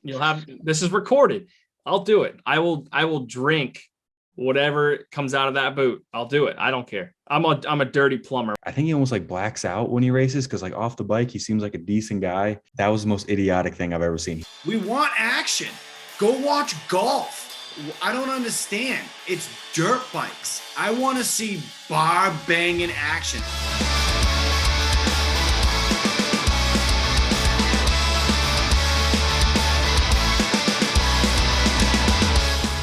this is recorded. I'll do it. I will drink whatever comes out of that boot. I'll do it. I don't care. I'm a dirty plumber. I think he almost like blacks out when he races because like off the bike, he seems like a decent guy. That was the most idiotic thing I've ever seen. We want action. Go watch golf. I don't understand. It's dirt bikes. I want to see bar banging action.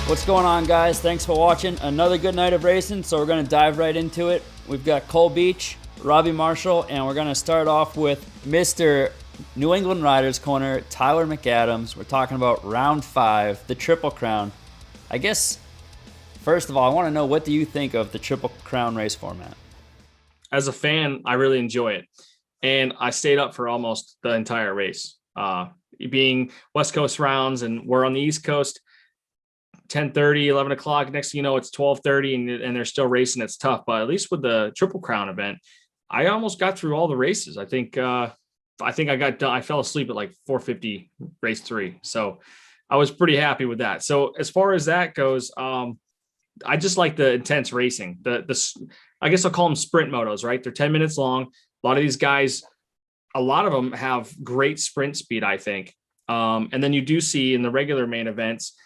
What's going on, guys? Thanks for watching another good night of racing. So we're going to dive right into it. We've got Cole Beach, Robby Marshall, and we're going to start off with Mr. New England Riders Corner, Tyler MacAdams. We're talking about round 5, the Triple Crown. I guess, first of all, I want to know, what do you think of the Triple Crown race format? As a fan, I really enjoy it. And I stayed up for almost the entire race. Being West Coast rounds, and we're on the East Coast, 10:30, 11 o'clock. Next thing you know, it's 12:30 and they're still racing. It's tough. But at least with the Triple Crown event, I almost got through all the races. I think I got done. I fell asleep at like 4:50 race 3. So I was pretty happy with that. So as far as that goes, I just like the intense racing. I guess I'll call them sprint motos, right? They're 10 minutes long. A lot of these guys, a lot of them have great sprint speed, I think. And then you do see in the regular main events,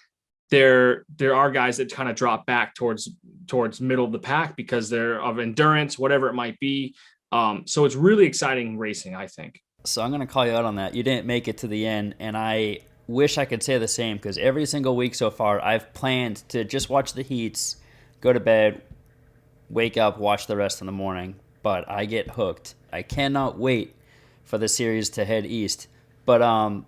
there are guys that kind of drop back towards middle of the pack because they're of endurance, whatever it might be. So it's really exciting racing, I think. So I'm going to call you out on that. You didn't make it to the end, and I wish I could say the same, because every single week so far, I've planned to just watch the heats, go to bed, wake up, watch the rest in the morning, but I get hooked. I cannot wait for the series to head east. But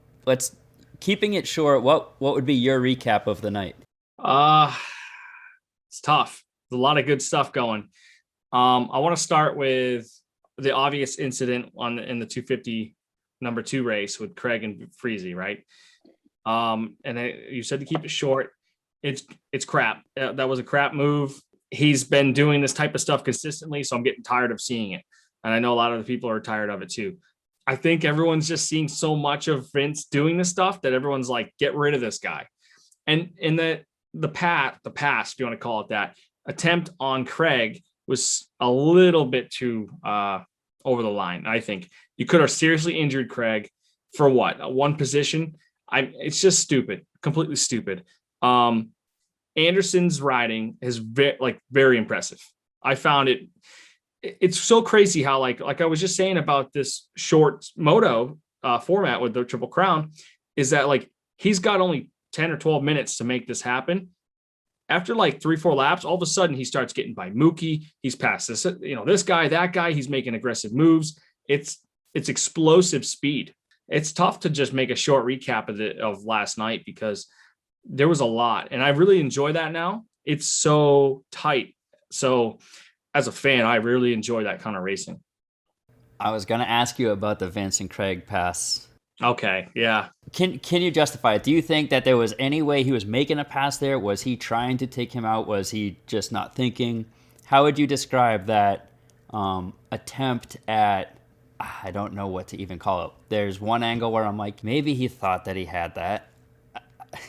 keeping it short, what would be your recap of the night? It's tough. There's a lot of good stuff going. I want to start with the obvious incident in the 250 number 2 race with Craig and Freezy, right? You said to keep it short. It's crap. That was a crap move. He's been doing this type of stuff consistently, so I'm getting tired of seeing it. And I know a lot of the people are tired of it too. I think everyone's just seeing so much of Vince doing this stuff that everyone's like, get rid of this guy. And in the past, if you want to call it that, attempt on Craig was a little bit too over the line. I think you could have seriously injured Craig for what? One position. It's just stupid, completely stupid. Anderson's riding is very impressive. I found it's so crazy how like I was just saying about this short moto format with the Triple Crown, is that like he's got only 10 or 12 minutes to make this happen. After like 3-4 laps, all of a sudden he starts getting by Mookie. He's past this guy, that guy. He's making aggressive moves. It's explosive speed. It's tough to just make a short recap of last night because there was a lot, and I really enjoy that now. It's so tight. So as a fan, I really enjoy that kind of racing. I was going to ask you about the Vince and Craig pass. Okay, yeah. Can you justify it? Do you think that there was any way he was making a pass there? Was he trying to take him out? Was he just not thinking? How would you describe that attempt at, I don't know what to even call it. There's one angle where I'm like, maybe he thought that he had that.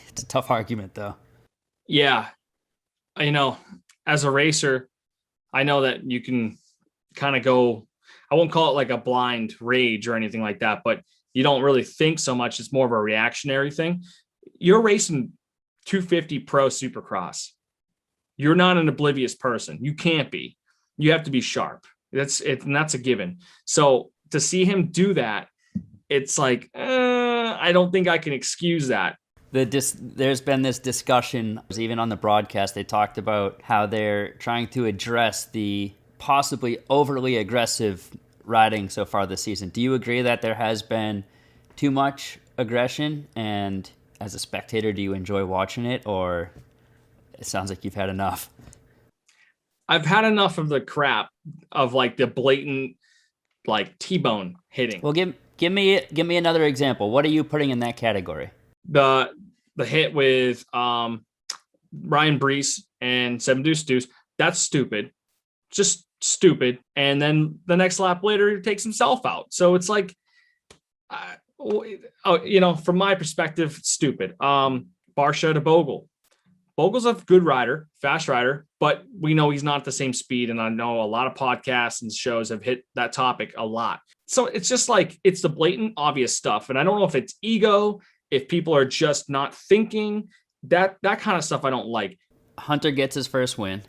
It's a tough argument, though. Yeah. As a racer, I know that you can kind of go, I won't call it like a blind rage or anything like that, but you don't really think so much. It's more of a reactionary thing. You're racing 250 Pro Supercross. You're not an oblivious person. You can't be. You have to be sharp. That's it, and that's a given. So to see him do that, it's like, I don't think I can excuse that. There's been this discussion, even on the broadcast, they talked about how they're trying to address the possibly overly aggressive riding so far this season. Do you agree that there has been too much aggression? And as a spectator, do you enjoy watching it, or it sounds like you've had enough? I've had enough of the crap of like the blatant like T-bone hitting. Well, give me another example. What are you putting in that category? The hit with Ryan Brees and Seven Deuce, that's stupid. Just stupid. And then the next lap later, he takes himself out. So it's like, From my perspective, stupid. Barsha to Bogle. Bogle's a good rider, fast rider, but we know he's not the same speed. And I know a lot of podcasts and shows have hit that topic a lot. So it's just like, it's the blatant obvious stuff. And I don't know if it's ego, if people are just not thinking, that kind of stuff I don't like. Hunter gets his first win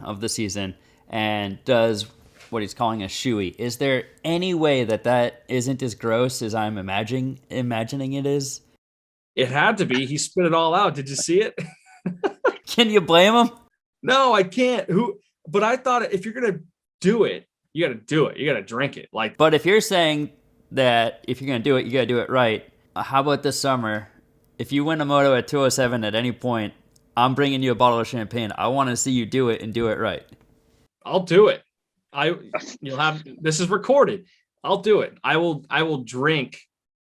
of the season and does what he's calling a shoey. Is there any way that isn't as gross as I'm imagining it is? It had to be. He spit it all out. Did you see it? Can you blame him? No, I can't. But I thought if you're gonna do it, you got to do it. You got to drink it. But if you're saying that if you're gonna do it, you got to do it right. How about this summer? If you win a moto at 207 at any point, I'm bringing you a bottle of champagne. I want to see you do it and do it right. I'll do it. This is recorded. I'll do it. I will drink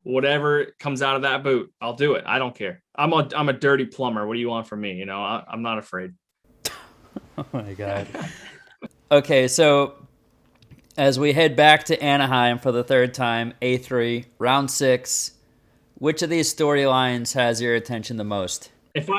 whatever comes out of that boot. I'll do it. I don't care. I'm a dirty plumber. What do you want from me? I'm not afraid. Oh my God. Okay, so as we head back to Anaheim for the third time, A3, round 6, which of these storylines has your attention the most? If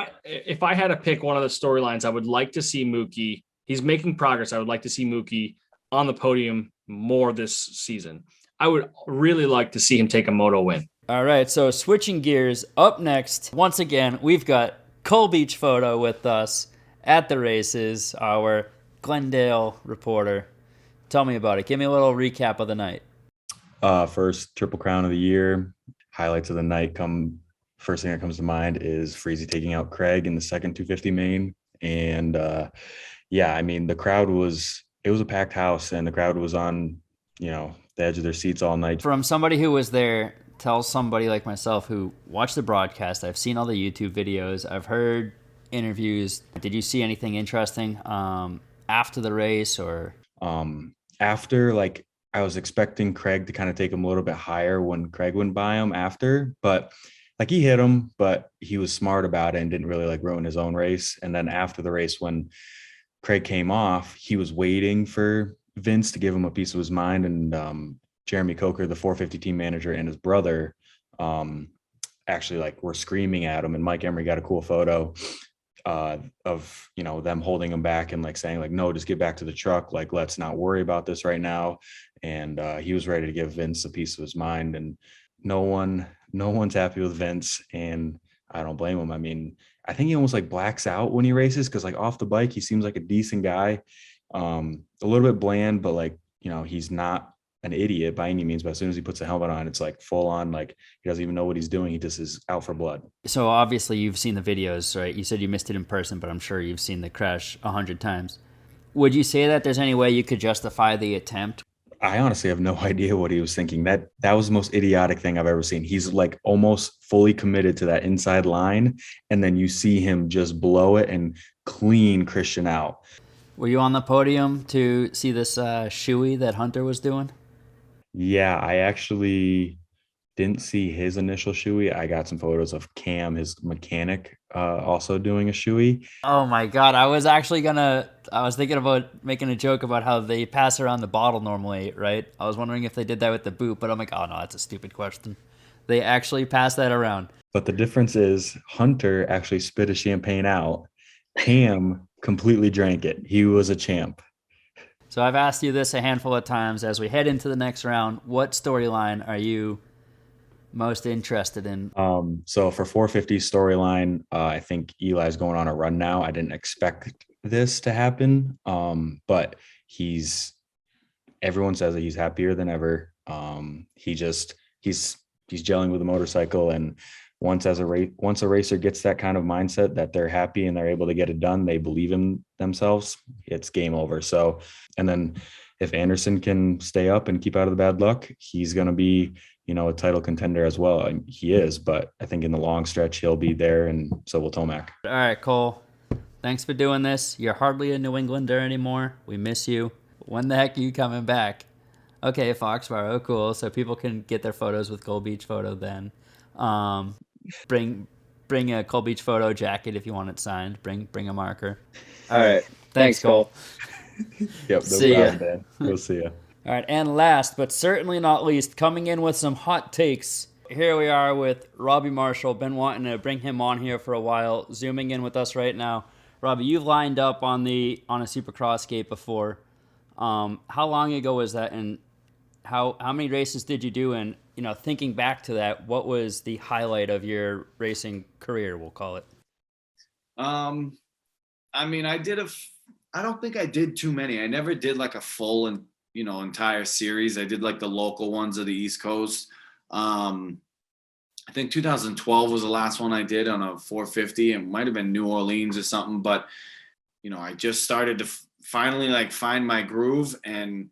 I had to pick one of the storylines, I would like to see Mookie. He's making progress. I would like to see Mookie on the podium more this season. I would really like to see him take a moto win. All right, so switching gears, up next, once again, we've got Cole Beach Photo with us at the races, our Glendale reporter. Tell me about it. Give me a little recap of the night. First Triple Crown of the year. Highlights of the night first thing that comes to mind is Freezy taking out Craig in the second 250 main. And the crowd it was a packed house, and the crowd was on, the edge of their seats all night. From somebody who was there, tell somebody like myself who watched the broadcast, I've seen all the YouTube videos, I've heard interviews. Did you see anything interesting after the race or? After, I was expecting Craig to kind of take him a little bit higher when Craig went by him after, but he hit him, but he was smart about it and didn't really ruin his own race. And then after the race, when Craig came off, he was waiting for Vince to give him a piece of his mind. And Jeremy Coker, the 450 team manager, and his brother actually were screaming at him. And Mike Emery got a cool photo of them holding him back and saying no, just get back to the truck, let's not worry about this right now. And he was ready to give Vince a piece of his mind, and no one's happy with Vince, and I don't blame him. I mean, I think he almost blacks out when he races, because off the bike he seems like a decent guy, a little bit bland, but he's not an idiot by any means. But as soon as he puts a helmet on, it's full on, he doesn't even know what he's doing. He just is out for blood. So obviously you've seen the videos, right? You said you missed it in person, but I'm sure you've seen the crash 100 times. Would you say that there's any way you could justify the attempt? I honestly have no idea what he was thinking. That was the most idiotic thing I've ever seen. He's almost fully committed to that inside line, and then you see him just blow it and clean Christian out. Were you on the podium to see this shoey that Hunter was doing? Yeah, I actually didn't see his initial shoey. I got some photos of Cam, his mechanic, also doing a shoey. Oh my God. I was thinking about making a joke about how they pass around the bottle normally, right? I was wondering if they did that with the boot, but I'm like, oh no, that's a stupid question. They actually pass that around. But the difference is Hunter actually spit his champagne out. Cam completely drank it. He was a champ. So I've asked you this a handful of times. As we head into the next round, what storyline are you most interested in? So for 450 storyline, I think Eli's going on a run now. I didn't expect this to happen, but everyone says that he's happier than ever. He's gelling with a motorcycle, and once a racer gets that kind of mindset that they're happy and they're able to get it done, they believe in themselves, it's game over. So, and then if Anderson can stay up and keep out of the bad luck, he's going to be, a title contender as well. And he is, but I think in the long stretch, he'll be there, and so will Tomac. All right, Cole. Thanks for doing this. You're hardly a New Englander anymore. We miss you. When the heck are you coming back? Okay, Foxborough, cool. So people can get their photos with Cole Beach Photo then. Bring a Cole Beach Photo jacket if you want it signed. Bring a marker. All right. Thanks, Cole. Yep. See ya. We'll see ya. All right, and last but certainly not least, coming in with some hot takes. Here we are with Robby Marshall. Been wanting to bring him on here for a while. Zooming in with us right now. Robby, you've lined up on a Supercross skate before. How long ago was that, and how many races did you do? And thinking back to that, what was the highlight of your racing career? We'll call it. I mean, I don't think I did too many. I never did like a full and entire series. I did like the local ones of the East Coast. I think 2012 was the last one I did on a 450. It might have been New Orleans or something, but I just started to finally like find my groove, and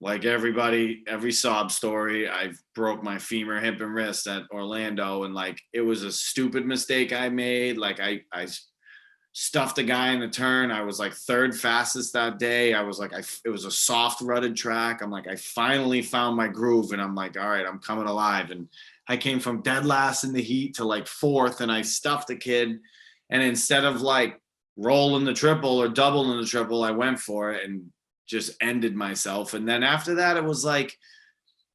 like everybody, every sob story, I broke my femur, hip, and wrist at Orlando, and like it was a stupid mistake I made. Like I stuffed a guy in the turn. I was like third fastest that day. I was like, it was a soft rutted track. I'm like, I finally found my groove, and I'm like, all right, I'm coming alive. And I came from dead last in the heat to like fourth, and I stuffed a kid. And instead of like rolling the triple or doubling the triple, I went for it and just ended myself. And then after that, it was like,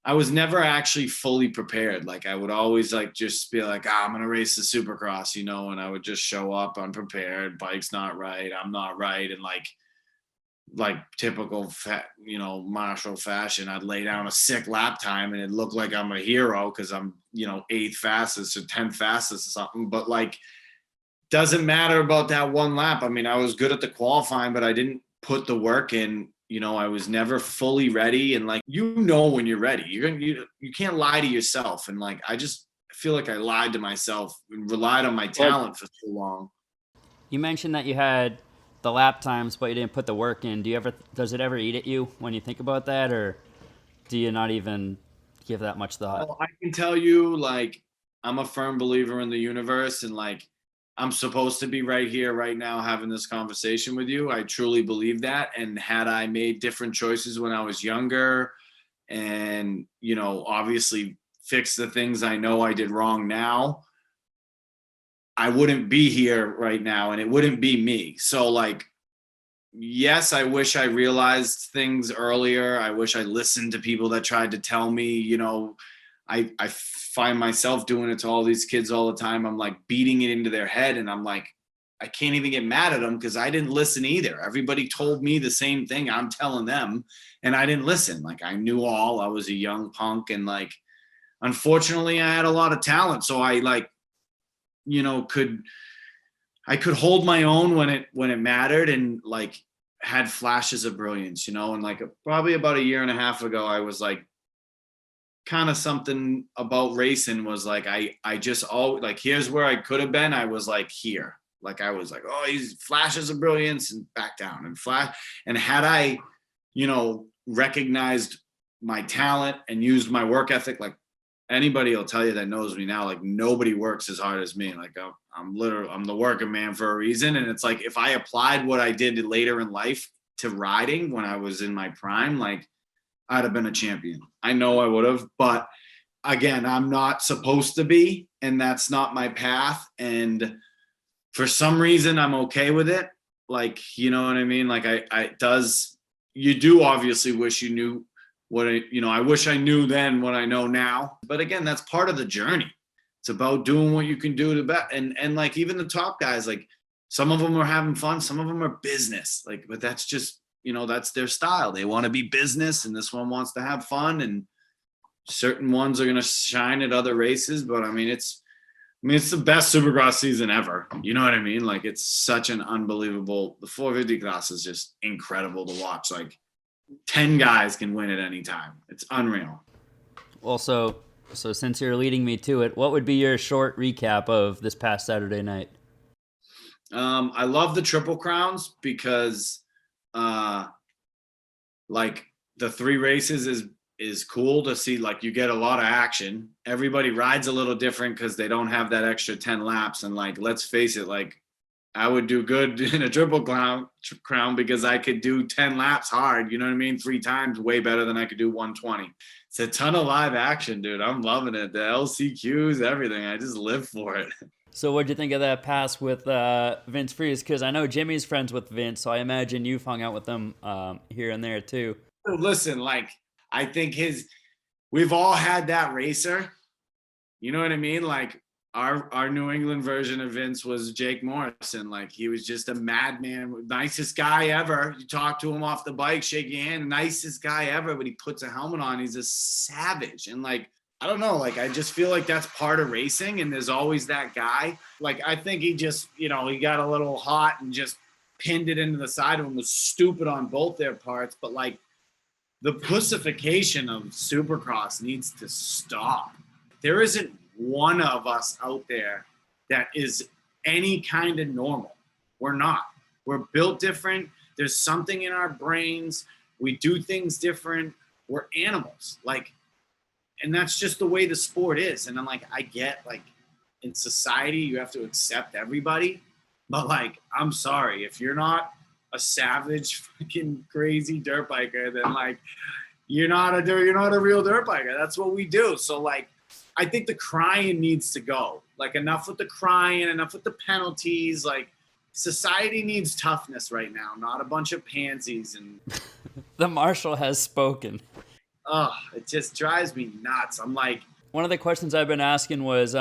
I was never actually fully prepared. Like I would always like just be like, I'm going to race the Supercross, and I would just show up unprepared. Bike's not right. I'm not right. And like typical Marshall fashion, I'd lay down a sick lap time and it looked like I'm a hero because I'm, 8th fastest or 10th fastest or something. But like, doesn't matter about that one lap. I mean, I was good at the qualifying, but I didn't put the work in. I was never fully ready. And like, when you're ready, you can't lie to yourself. And like, I just feel like I lied to myself and relied on my talent for so long. You mentioned that you had the lap times, but you didn't put the work in. Does it ever eat at you when you think about that, or do you not even give that much thought? Well, I can tell you, like, I'm a firm believer in the universe, and like, I'm supposed to be right here, right now, having this conversation with you. I truly believe that. And had I made different choices when I was younger and, obviously fix the things I know I did wrong now, I wouldn't be here right now, and it wouldn't be me. So like, yes, I wish I realized things earlier. I wish I listened to people that tried to tell me, I find myself doing it to all these kids all the time. I'm like beating it into their head, and I'm like, I can't even get mad at them because I didn't listen either. Everybody told me the same thing I'm telling them, and I didn't listen. Like I knew all. I was a young punk, and like, unfortunately, I had a lot of talent, so I like, could hold my own when it mattered, and like had flashes of brilliance, and like probably about a year and a half ago, I was like, kind of something about racing was like, I just always like, here's where I could have been. I was like here, like I was like, oh, he's flashes of brilliance, and back down and flash. And had I, recognized my talent and used my work ethic, like anybody will tell you that knows me now, like nobody works as hard as me. Like I'm the working man for a reason. And it's like, if I applied what I did later in life to riding when I was in my prime, like I'd have been a champion. I know I would have, but again, I'm not supposed to be, and that's not my path. And for some reason, I'm okay with it. Like, you know what I mean? Like you do obviously wish you knew what I wish I knew then what I know now. But again, that's part of the journey. It's about doing what you can do to bet. And like, even the top guys, like some of them are having fun. Some of them are business, like, but that's just, that's their style. They want to be business, and this one wants to have fun, and certain ones are going to shine at other races. But it's the best Supercross season ever. You know what I mean? Like, it's such an unbelievable, the 450 class is just incredible to watch. Like 10 guys can win at any time. It's unreal. Well, so since you're leading me to it, what would be your short recap of this past Saturday night? I love the Triple Crowns because like the 3 races is cool to see. Like, you get a lot of action. Everybody rides a little different because they don't have that extra 10 laps. And like, let's face it, like I would do good in a Triple Crown because I could do 10 laps hard. You know what I mean? 3 times way better than I could do 120. It's a ton of live action, dude. I'm loving it. The LCQs, everything. I just live for it. So what'd you think of that pass with Vince Freeze? Because I know Jimmy's friends with Vince, so I imagine you've hung out with them here and there too. Listen, like, I think we've all had that racer. You know what I mean? Like, our New England version of Vince was Jake Morrison. Like, he was just a madman, nicest guy ever. You talk to him off the bike, shake your hand, nicest guy ever, but he puts a helmet on. He's a savage. And like, I don't know, like, I just feel like that's part of racing, and there's always that guy. Like, I think he just, he got a little hot and just pinned it into the side of him. Was stupid on both their parts, but like, the pussification of Supercross needs to stop. There isn't one of us out there that is any kind of normal. We're not. We're built different. There's something in our brains. We do things different. We're animals. Like, and that's just the way the sport is. And I'm like, I get, like, in society, you have to accept everybody. But like, I'm sorry, if you're not a savage, fucking crazy dirt biker, then like, you're not a real dirt biker. That's what we do. So like, I think the crying needs to go. Like, enough with the crying, enough with the penalties. Like, society needs toughness right now, not a bunch of pansies. And The Marshall has spoken. it just drives me nuts. I'm like, One of the questions I've been asking was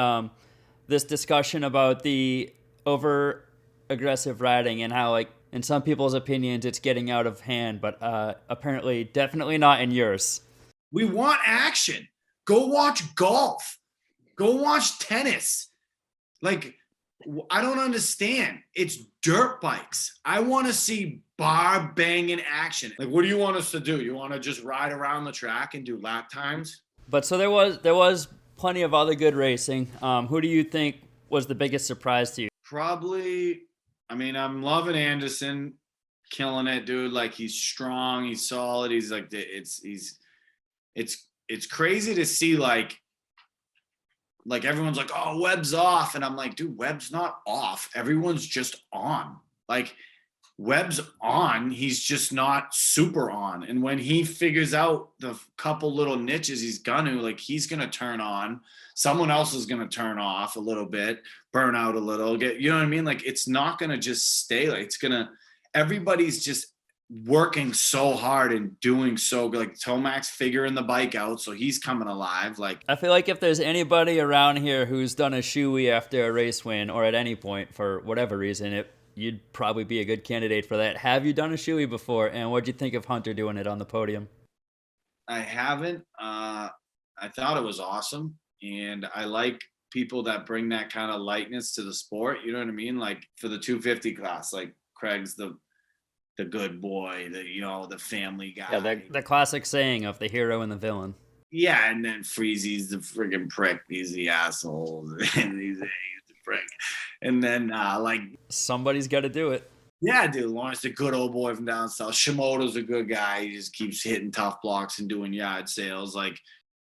this discussion about the over aggressive riding and how, like, in some people's opinions, it's getting out of hand, but apparently definitely not in yours. we want action. Go watch golf. Go watch tennis. Like, I don't understand. It's dirt bikes. I want to see bar banging action. Like, what do you want us to do? You want to just ride around the track and do lap times? But so there was plenty of other good racing. Who do you think was the biggest surprise to you? Probably, I mean, I'm loving Anderson, killing it, dude. Like, he's strong, he's solid. He's like, it's crazy to see, like everyone's like, oh, Webb's off. And I'm like, dude, Webb's not off. Everyone's just on. Like, Webb's on. He's just not super on. And when he figures out the couple little niches he's gonna, like, he's gonna turn on. Someone else is gonna turn off a little bit, burn out a little, you know what I mean? Like, it's not gonna just stay. Like, everybody's just working so hard and doing so good. Like, Tomac's figuring the bike out, so he's coming alive. Like, I feel like if there's anybody around here who's done a shoey after a race win or at any point for whatever reason, you'd probably be a good candidate for that. Have you done a shoey before? And what'd you think of Hunter doing it on the podium? I haven't. I thought it was awesome. And I like people that bring that kind of lightness to the sport. You know what I mean? Like, for the 250 class, like, Craig's the good boy, the family guy. Yeah, the classic saying of the hero and the villain. Yeah, and then Freezy's the friggin' prick. He's the asshole. And he's the prick. And then, like... somebody's got to do it. Yeah, dude. Lawrence, the good old boy from down south. Shimoda's a good guy. He just keeps hitting tough blocks and doing yard sales. Like,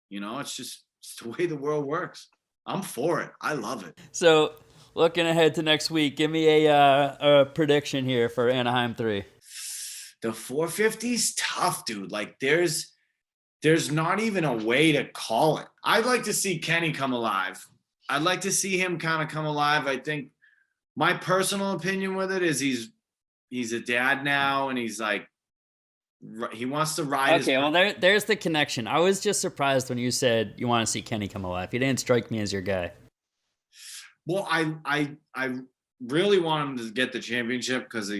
it's the way the world works. I'm for it. I love it. So, looking ahead to next week, give me a prediction here for Anaheim 3. The 450's tough, dude. Like, there's not even a way to call it. I'd like to see Kenny come alive. I'd like to see him kind of come alive. I think my personal opinion with it is he's a dad now, and he's like, he wants to ride. Okay, well, there's the connection. I was just surprised when you said you want to see Kenny come alive. He didn't strike me as your guy. Well, I really want him to get the championship because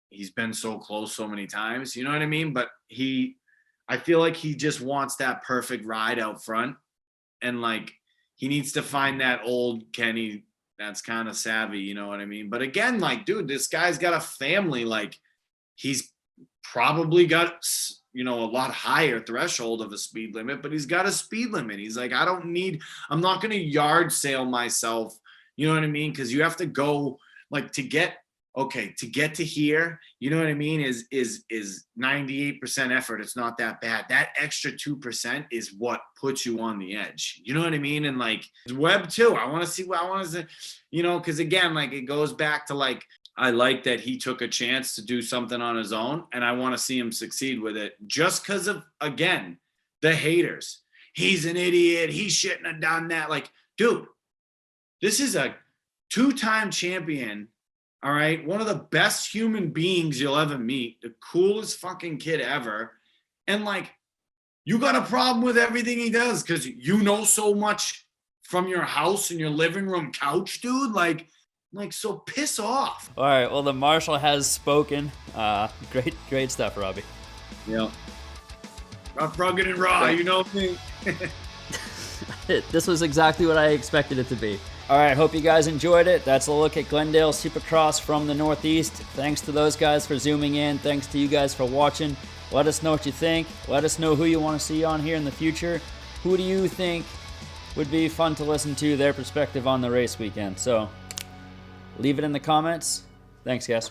he's been so close so many times. You know what I mean? But I feel like he just wants that perfect ride out front, and like, he needs to find that old Kenny that's kind of savvy. You know what I mean? But again, like, dude, this guy's got a family. Like, he's probably got, a lot higher threshold of a speed limit, but he's got a speed limit. He's like, I'm not going to yard sale myself. You know what I mean? Because you have to go, like, to get to here, you know what I mean, is 98% effort. It's not that bad. That extra 2% is what puts you on the edge. You know what I mean? And like, Webb too. I want to see because again, like, it goes back to, like, I like that he took a chance to do something on his own, and I want to see him succeed with it just because of, again, the haters. He's an idiot. He shouldn't have done that. Like, dude, this is a 2-time champion. All right. One of the best human beings you'll ever meet. The coolest fucking kid ever. And like, you got a problem with everything he does because you know so much from your house and your living room couch, dude. Like, so piss off. All right. Well, the Marshall has spoken. Great stuff, Robby. Yeah. Rough, rugged, and raw. You know me. This was exactly what I expected it to be. All right, hope you guys enjoyed it. That's a look at Glendale Supercross from the Northeast. Thanks to those guys for zooming in. Thanks to you guys for watching. Let us know what you think. Let us know who you want to see on here in the future. Who do you think would be fun to listen to, their perspective on the race weekend? So leave it in the comments. Thanks, guys.